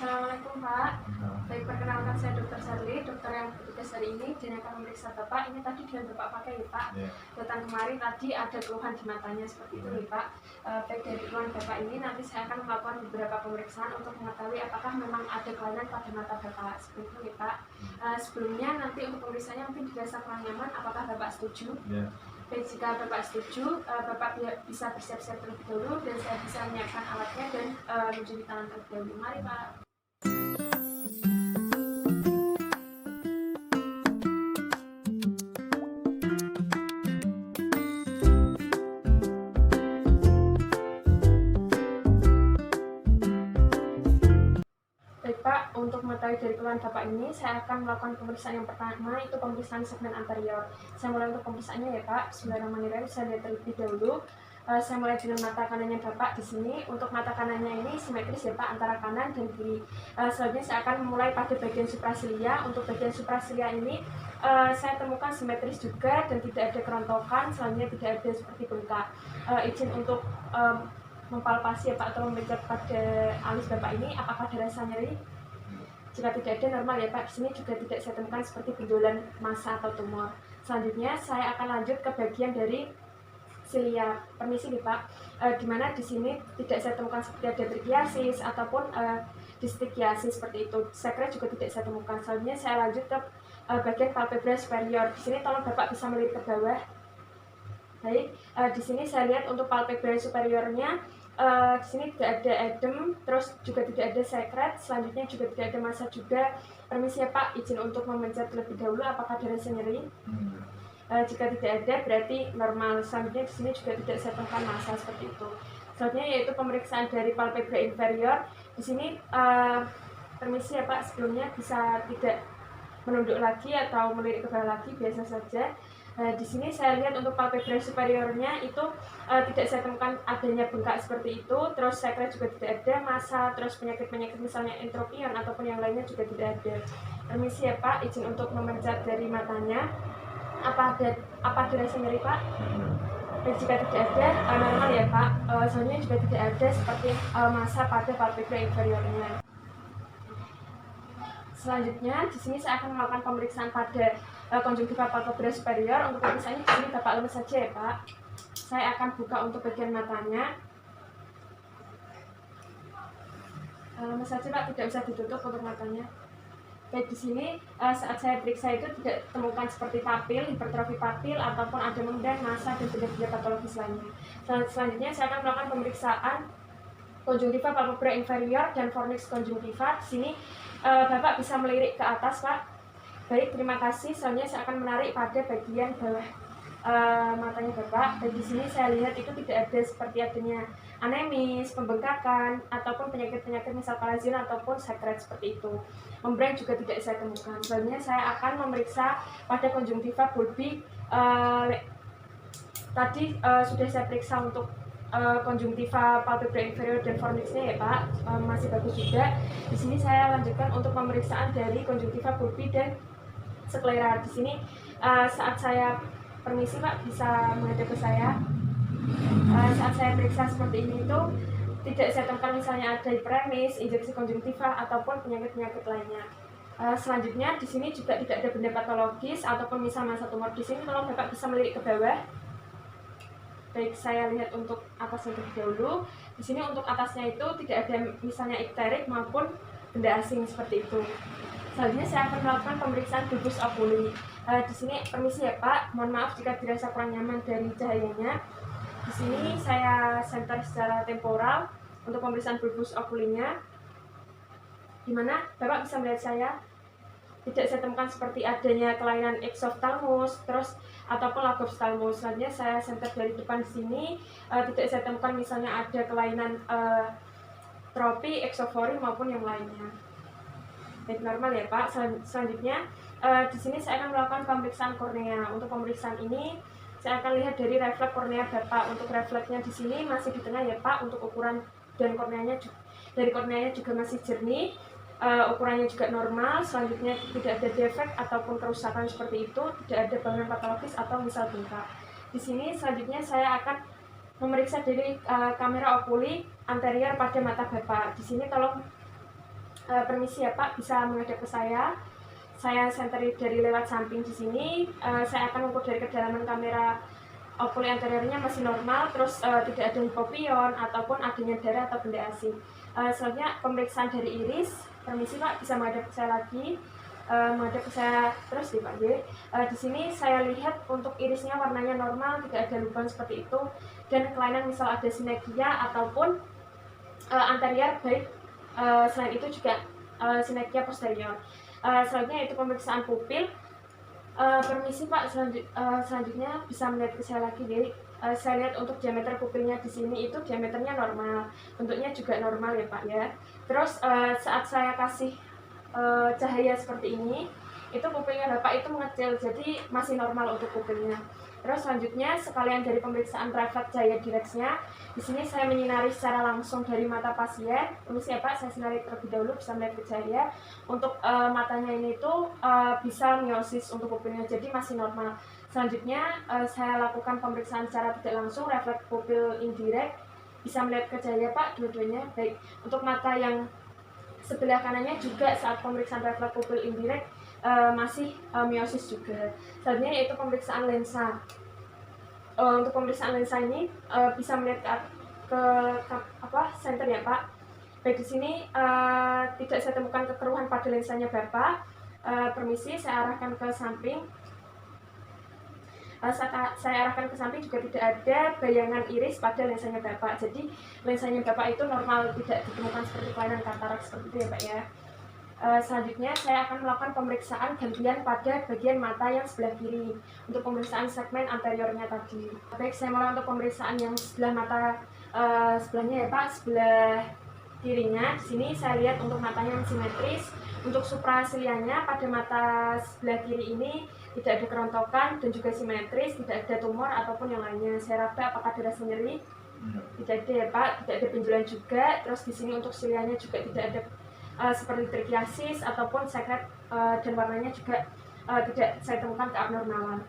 Assalamualaikum Pak. Baik, perkenalkan saya Dr. Sarli, dokter yang bertugas hari ini dan akan memeriksa Bapak. Ini tadi yang Bapak pakai ya Pak. Datang kemarin tadi ada keluhan di matanya seperti itu ya Pak. Baik, dari keluhan Bapak ini nanti saya akan melakukan beberapa pemeriksaan untuk mengetahui apakah memang ada kelainan pada mata Bapak seperti itu ya Pak. Sebelumnya nanti untuk pemeriksaannya mungkin dirasa kurang nyaman, apakah Bapak setuju? Baik, jika Bapak setuju, Bapak bisa bersiap-siap terlebih dahulu dan saya bisa menyiapkan alatnya dan mencuci tangan terlebih dahulu. Mari Pak. Baik Pak, untuk mengetahui dari keluhan Bapak ini, saya akan melakukan pemeriksaan yang pertama, itu pemeriksaan segmen anterior. Saya mulai untuk pemeriksaannya ya Pak. Bismillahirrahmanirrahim, saya lihat terlebih dahulu. Saya mulai dengan mata kanannya Bapak di sini. Untuk mata kanannya ini simetris ya Pak, antara kanan dan kiri. Selanjutnya saya akan memulai pada bagian suprasilia. Untuk bagian suprasilia ini saya temukan simetris juga dan tidak ada kerontokan. Selanjutnya tidak ada seperti bengkak. Izin untuk mempalpasi ya Pak, atau memijat pada alis Bapak ini, apakah ada rasa nyeri? Jika tidak ada, normal ya Pak. Di sini juga tidak saya temukan seperti benjolan massa atau tumor. Selanjutnya saya akan lanjut ke bagian dari silia. Permisi nih Pak, dimana di sini tidak saya temukan seperti ada trichiasis ataupun distichiasis seperti itu. Sekret juga tidak saya temukan. Selanjutnya saya lanjut ke bagian palpebra superior. Di sini tolong Bapak bisa melihat ke bawah. Baik, di sini saya lihat untuk palpebra superiornya, di sini tidak ada edem, terus juga tidak ada sekret, selanjutnya juga tidak ada massa juga. Permisi ya Pak, izin untuk memencet terlebih dahulu, apakah ada rasa nyeri? Jika tidak ada, berarti normal. Selanjutnya di sini juga tidak saya temukan massa seperti itu. Selanjutnya yaitu pemeriksaan dari palpebra inferior. Di sini permisi ya Pak, sebelumnya bisa tidak menunduk lagi atau melirik ke bawah lagi, biasa saja. Di sini saya lihat untuk palpebra superiornya itu tidak saya temukan adanya bengkak seperti itu, terus sekret juga tidak ada, massa, terus penyakit-penyakit misalnya entropion ataupun yang lainnya juga tidak ada. Permisi ya Pak, izin untuk memencet dari matanya. Apa ada rasa nyeri Pak? Dan jika tidak ada, normal ya Pak. Soalnya juga tidak ada seperti massa pada palpebra inferiornya. Selanjutnya, di sini saya akan melakukan pemeriksaan pada konjungtiva palpebra superior. Untuk pemeriksaannya di sini Bapak lemes saja ya Pak. Saya akan buka untuk bagian matanya. Lemes saja Pak, tidak usah ditutup untuk matanya. Baik, di sini saat saya periksa itu tidak temukan seperti papil, hipertrofi papil, ataupun ada membrana, massa, dan benda-benda patologis lainnya. Selanjutnya saya akan melakukan pemeriksaan konjungtiva palpebra inferior dan fornix konjungtiva. Di sini Bapak bisa melirik ke atas Pak. Baik, terima kasih. Selanjutnya saya akan menarik pada bagian bawah matanya Bapak. Dan di sini saya lihat itu tidak ada seperti adanya anemis, pembengkakan, ataupun penyakit-penyakit misal palazin ataupun sekret seperti itu. Membran juga tidak saya temukan. Selanjutnya saya akan memeriksa pada konjungtiva bulbi. Tadi sudah saya periksa untuk konjungtiva palpebra inferior dan fornixnya ya Pak, masih bagus juga. Di sini saya lanjutkan untuk pemeriksaan dari konjungtiva bulbi dan sklera. Di sini saat saya permisi Pak, bisa menghadap ke saya. Saat saya periksa seperti ini itu tidak saya temukan misalnya ada hiperemis, injeksi konjungtiva ataupun penyakit-penyakit lainnya. Selanjutnya di sini juga tidak ada benda patologis ataupun misal massa tumor. Di sini tolong Bapak bisa melirik ke bawah. Baik, saya lihat untuk atasnya terlebih dahulu. Di sini untuk atasnya itu tidak ada misalnya ikterik maupun benda asing seperti itu. Selanjutnya saya akan melakukan pemeriksaan bulbus oculi. Di sini permisi ya Pak, mohon maaf jika dirasa kurang nyaman dari cahayanya. Di sini saya center secara temporal untuk pemeriksaan bulbus oculinya. Di mana Bapak bisa melihat saya? Tidak saya temukan seperti adanya kelainan exophthalmos, terus ataupun lagophthalmos. Selanjutnya saya center dari depan di sini, tidak saya temukan misalnya ada kelainan tropi, exofori maupun yang lainnya. Baik, normal ya Pak. Selanjutnya di sini saya akan melakukan pemeriksaan kornea. Untuk pemeriksaan ini saya akan lihat dari refleks kornea Bapak. Untuk refleksnya di sini masih di tengah ya Pak. Untuk ukuran dan korneanya dari korneanya juga masih jernih. Ukurannya juga normal. Selanjutnya tidak ada defek ataupun kerusakan seperti itu, tidak ada bangunan patologis atau misal bengkak. Di sini selanjutnya saya akan memeriksa dari kamera okuli anterior pada mata Bapak. Di sini tolong Permisi ya Pak, bisa menghadap ke saya. Saya senteri dari lewat samping di sini. Saya akan ukur dari kedalaman kamera okuli anteriornya masih normal, terus tidak ada hipopion ataupun adanya darah atau benda asing. Selanjutnya pemeriksaan dari iris. Permisi Pak, bisa menghadap ke saya lagi. Menghadap ke saya terus nih Pak G. Di sini saya lihat untuk irisnya warnanya normal, tidak ada lubang seperti itu, dan kelainan misal ada sinegia ataupun anterior, baik selain itu juga sinegia posterior. Selanjutnya itu pemeriksaan pupil. Permisi Pak, selanjutnya bisa melihat ke saya lagi nih. Saya lihat untuk diameter pupilnya di sini itu diameternya normal, bentuknya juga normal ya Pak ya. Terus saat saya kasih cahaya seperti ini, itu pupilnya Bapak itu mengecil, jadi masih normal untuk pupilnya. Terus selanjutnya sekalian dari pemeriksaan refleks cahaya direksnya, di sini saya menyinari secara langsung dari mata pasien. Permisi ya Pak, saya sinari terlebih dahulu, bisa melihat ke cahaya. Untuk matanya ini tuh bisa miosis untuk pupilnya, jadi masih normal. Selanjutnya saya lakukan pemeriksaan secara tidak langsung refleks pupil indirect, bisa melihat ke cahaya Pak, dua-duanya. Baik, untuk mata yang sebelah kanannya juga saat pemeriksaan refleks pupil indirect masih miosis juga. Selanjutnya yaitu pemeriksaan lensa. Untuk pemeriksaan lensa ini bisa melihat ke center ya Pak. Baik, di sini tidak saya temukan kekeruhan pada lensanya Bapak. Permisi, saya arahkan ke samping. Saya arahkan ke samping juga tidak ada bayangan iris pada lensanya Bapak. Jadi lensanya Bapak itu normal, tidak ditemukan seperti kelainan katarak seperti itu ya Pak ya. Selanjutnya saya akan melakukan pemeriksaan gantian pada bagian mata yang sebelah kiri untuk pemeriksaan segmen anteriornya tadi. Baik, saya mulai untuk pemeriksaan yang sebelah mata sebelahnya ya Pak, sebelah kirinya. Di sini saya lihat untuk matanya yang simetris. Untuk supracilianya pada mata sebelah kiri ini tidak ada kerontokan dan juga simetris, tidak ada tumor ataupun yang lainnya. Saya raba apakah ada rasa nyeri? Tidak ada ya Pak, tidak ada benjolan juga. Terus di sini untuk silianya juga tidak ada seperti trichiasis ataupun sekret dan warnanya juga tidak saya temukan keabnormalan.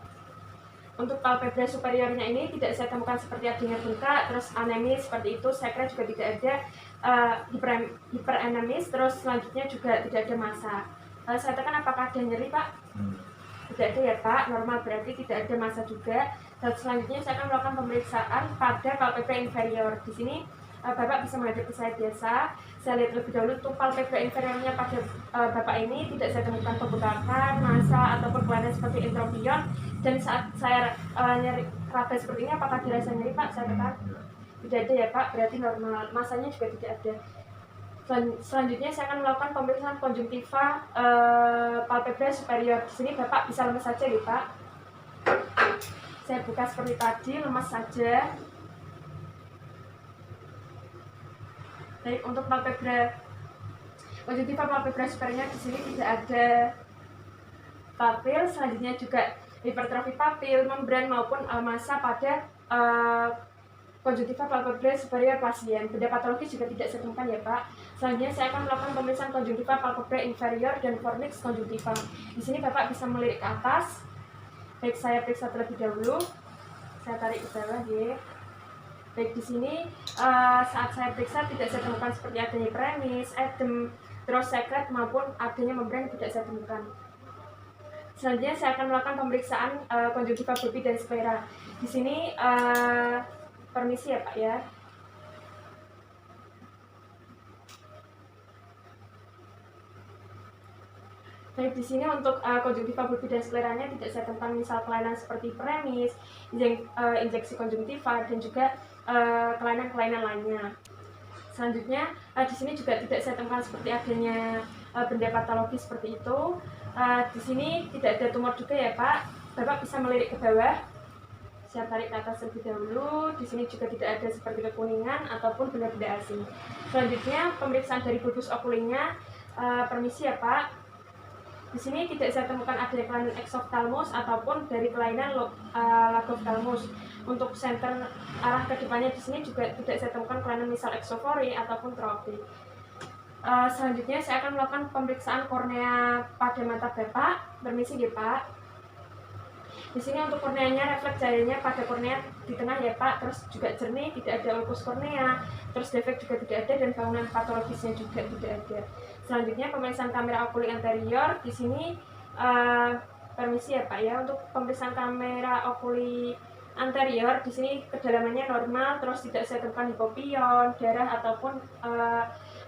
Untuk palpebra superiornya ini tidak saya temukan seperti adanya bengkak, terus anemis seperti itu, sekret juga tidak ada, hiperenemis, terus selanjutnya juga tidak ada massa. Saya tekan apakah ada nyeri Pak? Tidak ada ya Pak, normal berarti tidak ada massa juga. Dan selanjutnya saya akan melakukan pemeriksaan pada palpebra inferior. Di sini Bapak bisa menghadap ke saya biasa. Saya lihat lebih dahulu untuk palpebra inferiornya pada Bapak ini tidak saya temukan pembekakan, massa ataupun kelainan seperti entropion. Dan saat saya nyeri raba seperti ini, apakah dirasa nyeri Pak? Saya tekan tidak ada ya Pak, berarti normal. Massanya juga tidak ada. Selanjutnya saya akan melakukan pemeriksaan konjungtiva palpebra superior. Di sini Bapak bisa lemas saja ya Pak. Saya buka seperti tadi, lemas saja. Baik, untuk palpebra konjungtiva palpebra superiornya di sini tidak ada papil. Selanjutnya juga hipertrofi papil, membran maupun massa pada konjungtiva palpebra superior pasien. Benda patologis juga tidak saya temukan ya Pak. Selanjutnya saya akan melakukan pemeriksaan konjungtiva palpebra inferior dan fornix konjungtiva. Di sini Bapak bisa melirik ke atas. Baik, saya periksa terlebih dahulu. Saya tarik ke bawah ya. Baik, di sini saat saya periksa tidak saya temukan seperti adanya premis, edem, terus sekret maupun adanya membran tidak saya temukan. Selanjutnya saya akan melakukan pemeriksaan konjungtiva bulbi dan sklera. Di sini permisi ya Pak ya. Baik, di sini untuk konjungtiva bulbi dan skleranya tidak saya temukan misal kelainan seperti premis, injeksi konjungtiva dan juga kelainan-kelainan lainnya. Selanjutnya di sini juga tidak saya temukan seperti adanya benda patologis seperti itu. Di sini tidak ada tumor juga ya Pak. Bapak bisa melirik ke bawah. Saya tarik ke atas terlebih dahulu. Di sini juga tidak ada seperti kekuningan ataupun benda-benda asing. Selanjutnya pemeriksaan dari bulbus okulinya. Permisi ya Pak. Di sini tidak saya temukan adanya kelainan exophthalmos ataupun dari kelainan lagophthalmos. Untuk center arah ke depannya di sini juga tidak saya temukan kelainan misal exofori ataupun tropi. Selanjutnya saya akan melakukan pemeriksaan kornea pada mata Bapak. Permisi ya Pak. Di sini untuk korneanya, refleks cahayanya pada kornea di tengah ya Pak, terus juga jernih, tidak ada ulkus kornea, terus defek juga tidak ada, dan bangunan patologisnya juga tidak ada. Selanjutnya pemeriksaan kamera okulik anterior. Di sini permisi ya Pak ya, untuk pemeriksaan kamera okulik anterior di sini kedalamannya normal, terus tidak saya temukan hipopion, darah ataupun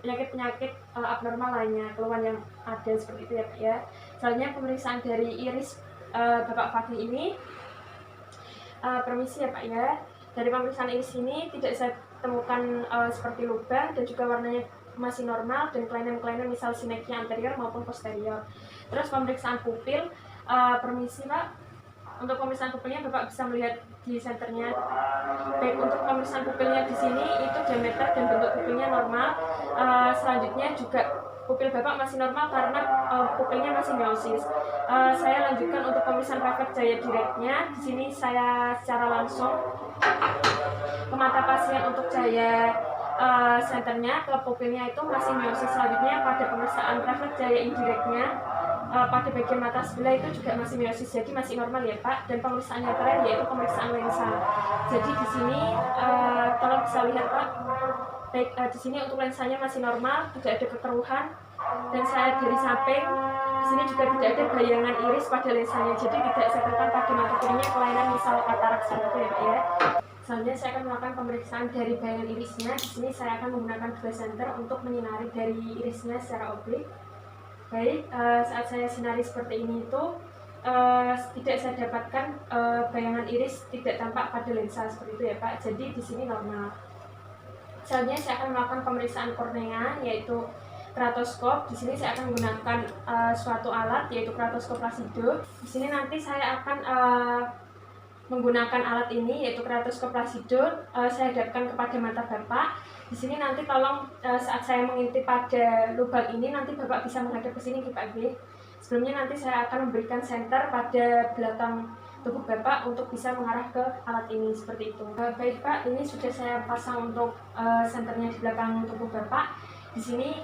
penyakit-penyakit abnormal lainnya, keluhan yang ada seperti itu ya Pak ya. Selanjutnya pemeriksaan dari iris Bapak Fadli ini, permisi ya Pak ya, dari pemeriksaan iris ini tidak saya temukan seperti lubang, dan juga warnanya masih normal, dan kelainan-kelainan misal sineknya anterior maupun posterior. Terus pemeriksaan pupil, permisi Pak, untuk pemeriksaan pupilnya Bapak bisa melihat di senternya. Baik, untuk pemeriksaan pupilnya di sini itu diameter dan bentuk pupilnya normal. Selanjutnya juga pupil Bapak masih normal karena pupilnya masih meiosis. Saya lanjutkan untuk pemeriksaan refleks cahaya direknya. Di sini saya secara langsung ke mata pasien untuk cahaya senternya, ke pupilnya itu masih meiosis. Selanjutnya pada pemeriksaan refleks cahaya indireknya, pada bagian mata sebelah itu juga masih meiosis, jadi masih normal ya Pak. Dan pemeriksaan yang terakhir yaitu pemeriksaan lensa. Jadi di sini tolong bisa lihat Pak. Baik, di sini untuk lensanya masih normal, tidak ada kekeruhan, dan saya dari samping di sini juga tidak ada bayangan iris pada lensanya, jadi tidak saya temukan pada mata kirinya kelainan misal katarak seperti itu ya Pak ya. Selanjutnya saya akan melakukan pemeriksaan dari bayangan irisnya. Di sini saya akan menggunakan flash center untuk menyinari dari irisnya secara oblik. Baik, saat saya sinari seperti ini itu tidak saya dapatkan bayangan iris tidak tampak pada lensa seperti itu ya Pak. Jadi di sini normal. Selanjutnya saya akan melakukan pemeriksaan kornea yaitu keratoskop. Di sini saya akan menggunakan suatu alat yaitu keratoskop Placido. Di sini nanti saya akan menggunakan alat ini yaitu keratoskop Placido. Saya hadapkan kepada mata Bapak. Di sini nanti tolong saat saya mengintip pada lubang ini nanti Bapak bisa menghadap ke sini Pak G. Sebelumnya nanti saya akan memberikan senter pada belakang tubuh Bapak untuk bisa mengarah ke alat ini seperti itu. Baik Pak, ini sudah saya pasang untuk senternya di belakang tubuh Bapak. Di sini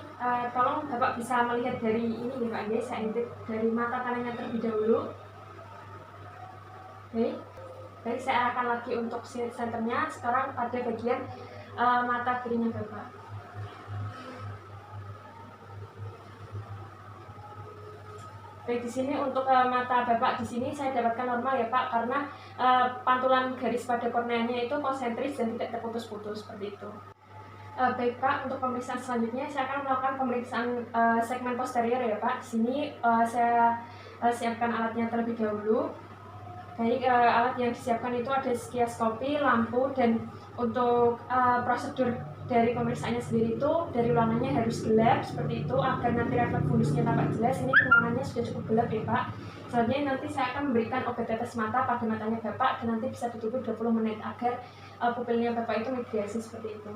tolong Bapak bisa melihat dari ini ya Pak G. Saya intip dari mata kanannya terlebih dahulu. Baik, saya akan lagi untuk senternya sekarang pada bagian mata kirinya Bapak. Baik, di sini untuk mata Bapak di sini saya dapatkan normal ya Pak, karena pantulan garis pada korneanya itu konsentris dan tidak terputus-putus seperti itu. Baik Pak, untuk pemeriksaan selanjutnya saya akan melakukan pemeriksaan segmen posterior ya Pak. Di sini saya siapkan alatnya terlebih dahulu. Baik, alat yang disiapkan itu ada skiaskopi, lampu, dan untuk prosedur dari pemeriksaannya sendiri itu dari ruangannya harus gelap seperti itu agar nanti refleks fundusnya tampak jelas. Ini ruangannya sudah cukup gelap ya Pak. Selanjutnya nanti saya akan memberikan obat tetes mata pada matanya Bapak, dan nanti bisa ditunggu 20 menit agar pupilnya Bapak itu migrasi seperti itu.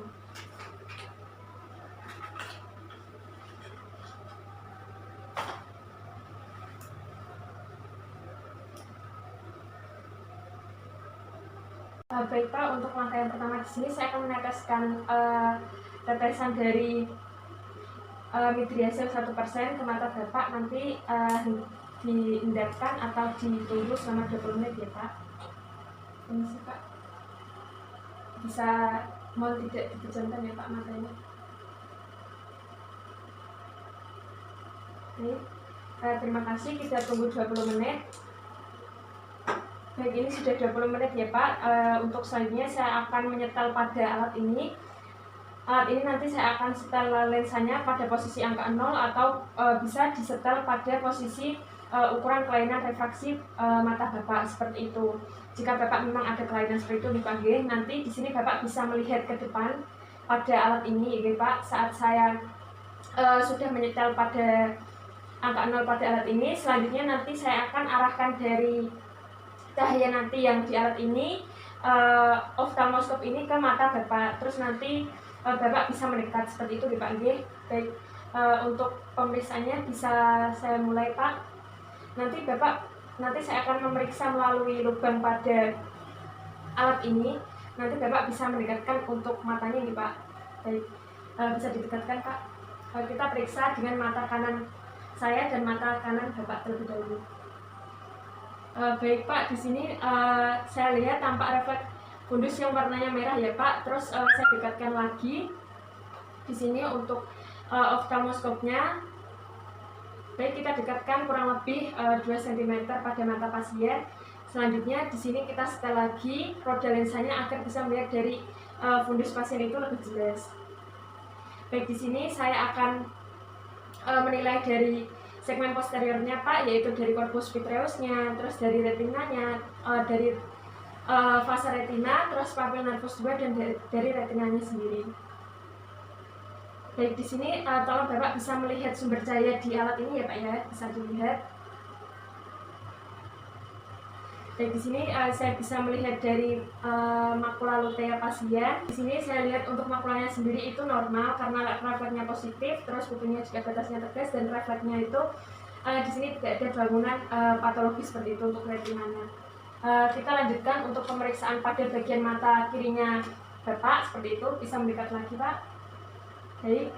Baik Pak, untuk langkah yang pertama di sini saya akan meneteskan tetesan dari midriasil 1% ke mata Bapak, nanti diendapkan atau ditunggu selama 20 menit ya Pak. Ini sih Pak, bisa mau tidak dipejamkan ya Pak matanya. Oke, terima kasih, kita tunggu 20 menit. Baik, ini sudah 20 menit ya Pak. Untuk selanjutnya saya akan menyetel pada alat ini. Alat ini nanti saya akan setel lensanya pada posisi angka 0 atau bisa disetel pada posisi ukuran kelainan refraksi mata Bapak seperti itu. Jika Bapak memang ada kelainan seperti itu dipanggil, nanti di sini Bapak bisa melihat ke depan pada alat ini ya Pak. Saat saya sudah menyetel pada angka 0 pada alat ini, selanjutnya nanti saya akan arahkan dari cahaya nanti yang di alat ini oftalmoskop ini ke mata Bapak, terus nanti Bapak bisa mendekat seperti itu Pak G. Baik, untuk pemeriksaannya bisa saya mulai Pak. Nanti saya akan memeriksa melalui lubang pada alat ini. Nanti Bapak bisa mendekatkan untuk matanya nih Pak. Baik, bisa didekatkan Pak. Kita periksa dengan mata kanan saya dan mata kanan Bapak terlebih dahulu. Baik Pak, di sini saya lihat tampak refleks fundus yang warnanya merah ya Pak. Terus saya dekatkan lagi di sini untuk oftalmoskopnya. Baik, kita dekatkan kurang lebih 2 cm pada mata pasien. Selanjutnya di sini kita setel lagi roda lensanya agar bisa melihat dari fundus pasien itu lebih jelas. Baik, di sini saya akan menilai dari segmen posteriornya Pak, yaitu dari corpus vitreusnya, terus dari retinanya, dari fasa retina, terus papil nervus 2 dan dari retinanya sendiri. Baik, di sini tolong Bapak bisa melihat sumber cahaya di alat ini ya Pak ya, bisa dilihat. Baik, di sini saya bisa melihat dari makula lutea pasien. Di sini saya lihat untuk makulanya sendiri itu normal karena refleksnya positif, terus pupilnya juga batasnya tegas dan refleksnya itu di sini tidak ada bangunan patologis seperti itu untuk retinanya. Kita lanjutkan untuk pemeriksaan pada bagian mata kirinya Bapak, seperti itu. Bisa mendekat lagi Pak. Jadi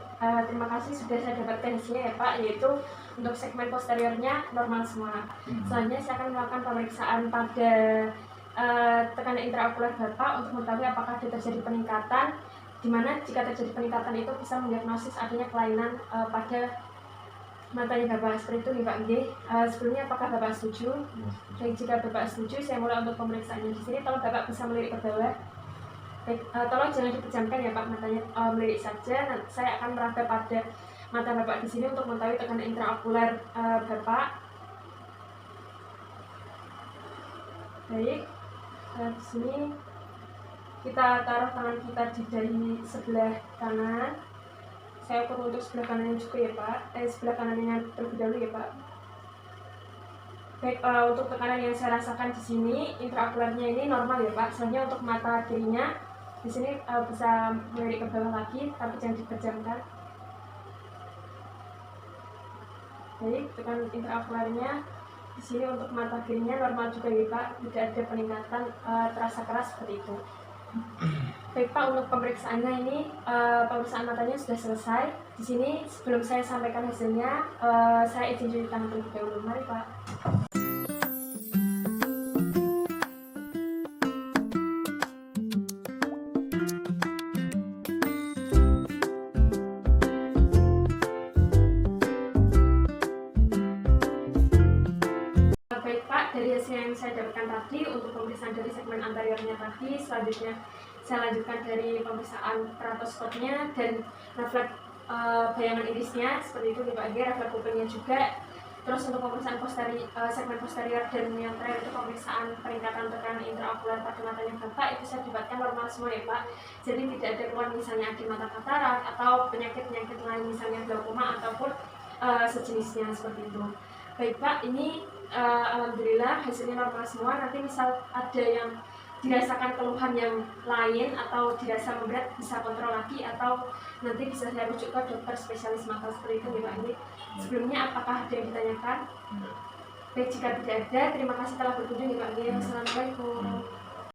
terima kasih sudah saya dapatkan hasilnya ya Pak, yaitu untuk segmen posteriornya normal semua. Selanjutnya saya akan melakukan pemeriksaan pada tekanan intraokular Bapak untuk mengetahui apakah ada terjadi peningkatan, dimana jika terjadi peningkatan itu bisa mendiagnosis adanya kelainan pada matanya Bapak. Seperti itu nih Pak G. Sebelumnya apakah Bapak setuju? Dan jika Bapak setuju, saya mulai untuk pemeriksaannya. Di sini tolong Bapak bisa melirik ke bawah. Baik, tolong jangan dipejamkan ya Pak, matanya melirik saja. Nanti saya akan meraba pada mata Bapak di sini untuk mengetahui tekanan intraokular Bapak. Baik, di sini kita taruh tangan kita di dahi sebelah kanan. Saya ukur untuk sebelah kanannya juga ya Pak. Sebelah kanannya terlebih dahulu ya Pak. Baik, untuk tekanan yang saya rasakan di sini intraokularnya ini normal ya Pak. Selanjutnya untuk mata kirinya di sini bisa melirik ke bawah lagi, tapi jangan dipejamkan. Baik, tekanan intraokularnya di sini untuk mata kirinya normal juga ya Pak, tidak ada peningkatan terasa keras seperti itu. Baik Pak, untuk pemeriksaannya ini pemeriksaan matanya sudah selesai. Di sini sebelum saya sampaikan hasilnya, saya izin cuci tangan terlebih dahulu. Mari Pak. Baik Pak, dari hasil yang saya dapatkan tadi untuk pemeriksaan dari segmen anteriornya tadi, selanjutnya saya lanjutkan dari pemeriksaan keratoskopnya dan refleks bayangan irisnya seperti itu Pak G, refleks pupilnya juga. Terus untuk pemeriksaan segmen posterior dan yang terakhir itu pemeriksaan peningkatan tekanan intraokular pada matanya Bapak, itu saya dapatkan normal semua ya Pak. Jadi tidak ada keluhan misalnya di mata katarak atau penyakit-penyakit lain misalnya glaukoma ataupun sejenisnya seperti itu. Baik Pak, ini alhamdulillah hasilnya normal semua. Nanti misal ada yang dirasakan keluhan yang lain atau dirasa memberat, bisa kontrol lagi atau nanti bisa saya rujuk ke dokter spesialis mata seperti itu Pak. Ini sebelumnya apakah ada yang ditanyakan? Baik, jika tidak ada, terima kasih telah berkunjung Pak. Assalamualaikum.